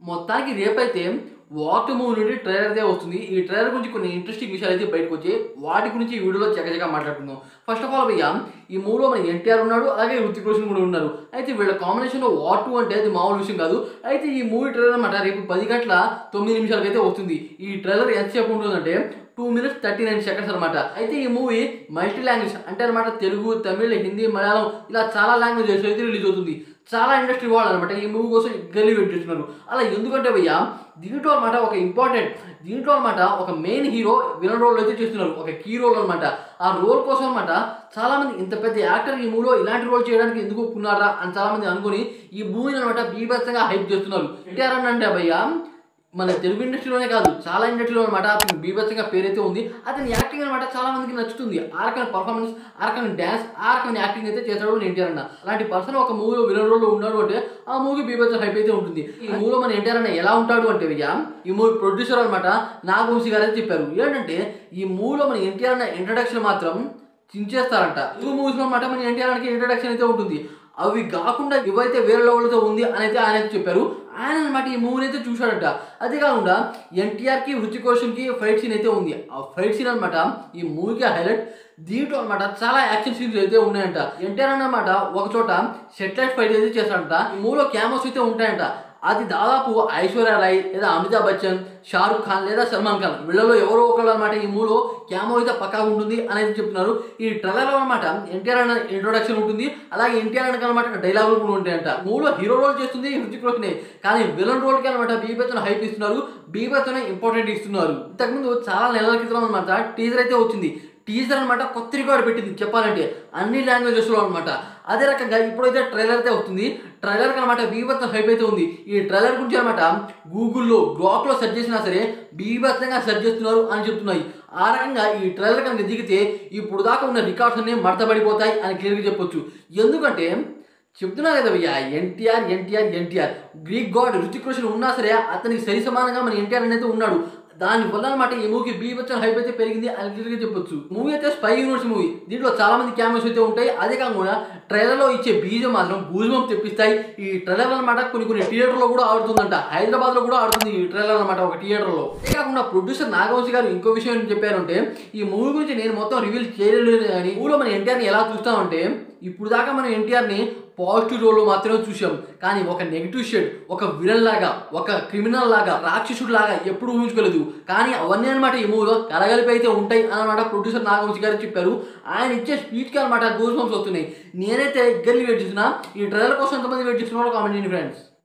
మొత్తానికి రేపైతే war movie నుండి ట్రైలర్ అయితే వస్తుంది. ఈ ట్రైలర్ గురించి కొన్ని ఇంట్రెస్టింగ్ విషయాలు అయితే బయటకు వచ్చి వాటి గురించి ఈ వీడియోలో చక్కగా మాట్లాడుకుందాం. ఫస్ట్ ఆఫ్ ఆల్ భయ్య, ఈ మూవీలో మన ఎన్టీఆర్ ఉన్నాడు, అలాగే హృతిక్ రోషన్ కూడా ఉన్నారు. అయితే వీళ్ళ కాంబినేషన్లో వార్ 2 అంటే అది మామూలు విషయం కాదు. అయితే ఈ మూవీ ట్రైలర్ అనమాట రేపు 10:09 అయితే వస్తుంది. ఈ ట్రైలర్ ఎంతసేపు ఉంటుందంటే 2 minutes 39 seconds అనమాట. అయితే ఈ మూవీ మల్టీ లాంగ్వేజ్ అంటే అనమాట తెలుగు, తమిళ్, హిందీ, మలయాళం ఇలా చాలా లాంగ్వేజెస్ అయితే రిలీజ్ అవుతుంది. చాలా ఇండస్ట్రీ వాళ్ళు అనమాట ఈ మూవీ కోసం గల్లీ వెయిట్ చేస్తున్నారు. అలా ఎందుకంటే భయ్య దీంట్లో అనమాట ఒక మెయిన్ హీరో విలన్ రోల్ అయితే చేస్తున్నారు, ఒక కీ రోల్ అనమాట. ఆ రోల్ కోసం అనమాట చాలా మంది ఇంత పెద్ద యాక్టర్ ఈ మూవీలో ఇలాంటి రోల్ చేయడానికి ఎందుకు ఒప్పుకున్నారా అని చాలా మంది అనుకుని ఈ మూవీని అనమాట బీభత్సంగా హైప్ చేస్తున్నారు. ఎన్టీఆర్ అంటే భయ్య మన తెలుగు ఇండస్ట్రీలోనే కాదు చాలా ఇండస్ట్రీలో అనమాట అతనికి బీభత్సంగా పేరైతే ఉంది. అతని యాక్టింగ్ అనమాట చాలా మందికి నచ్చుతుంది. ఆ రకమైన పర్ఫార్మెన్స్, ఆ రకమైన డ్యాన్స్, ఆ రకమైన యాక్టింగ్ అయితే చేస్తాడు ఎన్టీఆర్ అన్న. అలాంటి పర్సన్ ఒక మూవీలో విలన్ రోల్లో ఉన్నాడు అంటే ఆ మూవీ బీభత్సం హైప్ అయితే ఉంటుంది. ఈ మూవీలో మన ఎన్టీఆర్ అన్న ఎలా ఉంటాడు అంటే భయ్య, ఈ మూవీ ప్రొడ్యూసర్ అనమాట నాగవంశీ గారు అయితే చెప్పారు. ఏంటంటే ఈ మూవీలో మన ఎన్టీఆర్ అన్న ఇంట్రడక్షన్ మాత్రం చించేస్తారంట. ఈ మూవీస్లో అనమాట మన ఎన్టీఆర్ అన్నకి ఇంట్రడక్షన్ అయితే ఉంటుంది. అవి కాకుండా ఇవైతే వేరే లెవెల్తో ఉంది అని అయితే ఆయన అయితే చెప్పారు. ఆయన అనమాట ఈ మూవీని అయితే చూశాడంట. అదే కాకుండా ఎన్టీఆర్కి హృతిక్ రోషన్కి ఫైట్ సీన్ అయితే ఉంది. ఆ ఫైట్ సీన్ అనమాట ఈ మూవీకి హైలైట్. దీంట్లో అనమాట చాలా యాక్షన్ సీన్స్ అయితే ఉన్నాయంట. ఎన్టీఆర్ అన్నమాట ఒక చోట సెటిలైట్ ఫైట్ అయితే చేస్తాడంట. ఈ మూవీలో క్యామోస్ అయితే ఉంటాయంట. అది దాదాపు ఐశ్వర్య రాయ్ లేదా అమితాబ్ బచ్చన్, షారుఖ్ ఖాన్ లేదా సల్మాన్ ఖాన్ వీళ్ళలో ఎవరో ఒకళ్ళు అనమాట ఈ మూవీలో క్యామో అయితే పక్కా ఉంటుంది అనేది చెప్తున్నారు. ఈ ట్రైలర్లో అనమాట ఎన్టీఆర్ అన్న ఇంట్రొడక్షన్ ఉంటుంది, అలాగే ఎన్టీఆర్ అన్న అనమాట డైలాగులు కూడా ఉంటాయంట. మూవీలో హీరో రోల్ చేస్తుంది హృతిక్ రోషనే, కానీ విలన్ రోల్కి అనమాట బీభత్సన హైప్ ఇస్తున్నారు, బీభత్సన ఇంపార్టెంట్ ఇస్తున్నారు. ఇంతకుముందు చాలా నెలల క్రితం అనమాట టీజర్ అయితే వచ్చింది. టీజర్ అనమాట కొత్త రికార్డు పెట్టింది చెప్పాలంటే అన్ని లాంగ్వేజెస్లో అనమాట. అదే రకంగా ఇప్పుడైతే ట్రైలర్ అయితే వస్తుంది. ట్రైలర్కి అనమాట బీభత్సం హైప్ అయితే ఉంది. ఈ ట్రైలర్ గురించి అనమాట గూగుల్లో, గ్రాక్లో సెర్చ్ చేసినా సరే బీభత్సంగా సెర్చ్ చేస్తున్నారు అని చెప్తున్నాయి. ఆ రకంగా ఈ ట్రైలర్ కనుక దిగితే ఇప్పుడు దాకా ఉన్న రికార్డ్స్ అన్ని మడతబడిపోతాయి అని క్లియర్గా చెప్పొచ్చు. ఎందుకంటే చెప్తున్నా కదా భయ్య, ఎన్టీఆర్ గ్రీక్ గాడ్ హృతిక్ రోషన్ ఉన్నా సరే అతనికి సరి సమానంగా మన ఎన్టీఆర్ అనేది ఉన్నాడు. దానివల్ల అనమాట ఈ మూవీకి బీభత్సన హైప్ అయితే పెరిగింది అని క్లియర్గా చెప్పొచ్చు. మూవీ అయితే స్పై యూనివర్స్ మూవీ. దీంట్లో చాలా మంది క్యామెరాస్ అయితే ఉంటాయి. అదే కాకుండా ట్రైలర్లో ఇచ్చే బీజం మాత్రం గూజ్బంప్ తెప్పిస్తాయి. ఈ ట్రైలర్ అనమాట కొన్ని థియేటర్లో కూడా ఆడుతుందంట. హైదరాబాద్లో కూడా ఆడుతుంది ఈ ట్రైలర్ అనమాట ఒక థియేటర్లో. అదే కాకుండా ప్రొడ్యూసర్ నాగవంశీ గారు ఇంకో విషయం ఏం చెప్పారంటే, ఈ మూవీ గురించి నేను మొత్తం రివీల్ చేయలేదు కానీ మూవీలో మన ఎన్టీఆర్ని ఎలా చూస్తామంటే ఇప్పుడు దాకా మనం ఎన్టీఆర్ని పాజిటివ్ రోల్లో మాత్రమే చూసాం, కానీ ఒక నెగిటివ్ షేడ్, ఒక విలన్ లాగా, ఒక క్రిమినల్ లాగా, రాక్షసుడు లాగా ఎప్పుడు ఊహించుకోలేదు. కానీ అవన్నీ అనమాట ఈ మూవీలో కలగలిపి అయితే ఉంటాయి అనమాట ప్రొడ్యూసర్ నాగవంశీ గారు చెప్పారు. ఆయన ఇచ్చే స్పీచ్కి అనమాట గూస్ బంప్స్ వస్తున్నాయి. నేనైతే ఎగ్గర్లీ వెయిట్ చేస్తున్నా. ఈ ట్రైలర్ కోసం ఎంతమంది వెయిట్ చేస్తున్నారో కామెంట్ చేయండి ఫ్రెండ్స్.